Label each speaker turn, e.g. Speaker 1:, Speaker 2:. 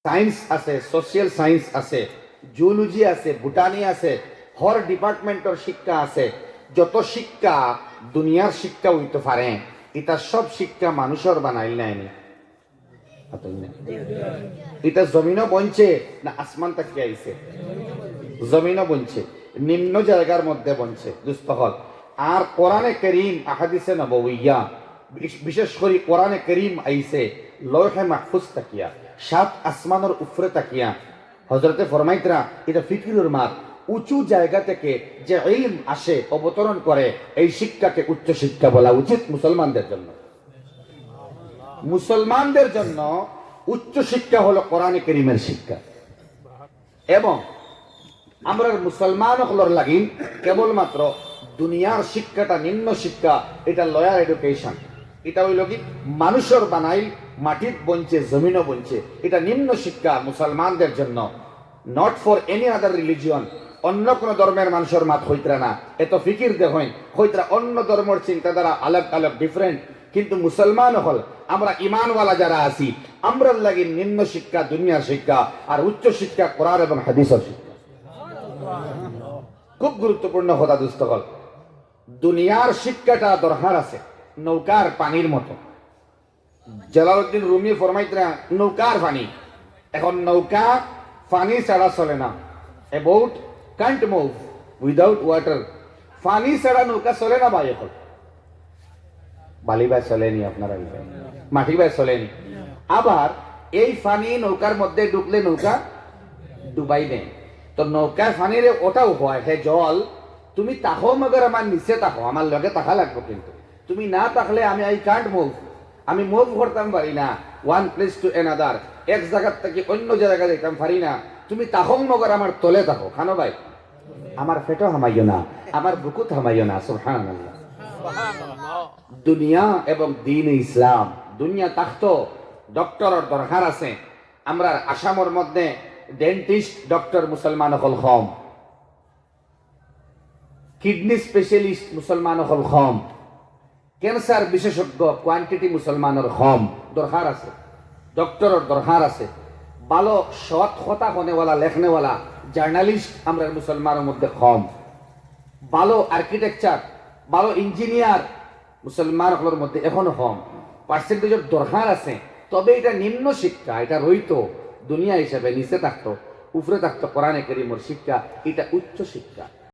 Speaker 1: Science আছে, social science আছে, zoology আছে, বুটানি আছে, হর ডিপার্টমেন্টের শিক্ষা আছে। যত শিক্ষা দুনিয়ার শিক্ষা হইতে পারে, এটা সব শিক্ষা মানুষের বানাইল নাইনি। এটা জমিনও বনছে না আসমান তাকি আইছে? জমিনও বনছে, নিম্ন জায়গার মধ্যে বনছে দুস্থহল। আর কোরআনে করিম আহাদিসে নবউইয়া, বিশেষ করে কোরআনে করিম আইছে লৌহে মাহফুজ তাকিয়া, সাত আসমানের উপরে তাকিয়া। হযরতে ফরমাইতরা এটা ফিকিরের মাত, উঁচু জায়গা থেকে যে ইলম আসে অবতরণ করে, এই শিক্ষাকে উচ্চ শিক্ষা বলা উচিত মুসলমানদের জন্য। মুসলমানদের জন্য উচ্চ শিক্ষা হলো কোরআনে করিমের শিক্ষা। এবং আমরা মুসলমান হলোর লাগি কেবলমাত্র দুনিয়ার শিক্ষাটা নিম্ন শিক্ষা, এটা লয়ার এডুকেশন। এটা হইল কি মানুষের বানাইল, মাটির বঞ্চে, জমিনও বঞ্চে, এটা নিম্ন শিক্ষা মুসলমানদের জন্য, not for any other religion. অন্য কোন ধর্মের মানুষের মাত হইতরা না, এত ফিকির দেখেন হইতরা অন্য ধর্মের চিন্তাধারা আলাগ আলাগ ডিফারেন্ট, কিন্তু মুসলমান হল আমরা ইমানওয়ালা যারা আছি, আমরা লাগি নিম্ন শিক্ষা দুনিয়ার শিক্ষা, আর উচ্চ শিক্ষা কোরআন এবং হাদিসের শিক্ষা। খুব গুরুত্বপূর্ণ কথা দুস্থ হল, দুনিয়ার শিক্ষাটা দরকার আছে নৌকার পানির মতো। জালালউদ্দিন রুমি ফরমাইতরা নৌকার পানি। এখন নৌকা পানি ছাড়া চলে না, a boat can't move without water. পানি ছাড়া নৌকা চলে না ভাই। এখন বালি বাই চলেনি, আপনারা মাটি বাই চলেনি। আবার এই পানি নৌকার মধ্যে ঢুকলে নৌকা ডুবাই নেই। তো নৌকার পানিরে ওটাও হয়, হে জল তুমি তাকো, মগর আমার নিচে তাকো, আমার লগে তাকা লাগবে, কিন্তু তুমি না তাকলে আমি আই কান্ট মুভ, আমি মুভ করতাম পারি না, ওয়ান প্লেস টু এনাদার, এক জায়গার থেকে অন্য জায়গায় যেতাম পারি না। তুমি তাকো মগর আমার তলে তাকো, খানো ভাই, আমার পেটও হামাইও না, আমার বুকুত হামাইও না। সুবহানাল্লাহ। দুনিয়া এবং দ্বীন ইসলাম, দুনিয়া তাকতো ডক্টরের দরকার আছে। আমরা আসামের মধ্যে ডেন্টিস্ট ডক্টর মুসলমান হল কম, কিডনি স্পেশালিস্ট মুসলমান হল কম, ক্যান্সার বিশেষজ্ঞ কোয়ান্টিটি মুসলমানের কম। দরকার আছে, ডক্টরের দরকার আছে। ভালো সৎ কথা হনেওয়ালা, লেখনেওয়ালা জার্নালিস্ট আমরা মুসলমানের মধ্যে কম। ভালো আর্কিটেকচার, ভালো ইঞ্জিনিয়ার মুসলমানগুলোর মধ্যে এখনো কম। পার্সেন্টেজের দরকার আছে, তবে এটা নিম্ন শিক্ষা, এটা রইতো দুনিয়া হিসাবে নিচে থাকতো, উপরে থাকতো কোরআনে কারীমের শিক্ষা, এটা উচ্চ শিক্ষা।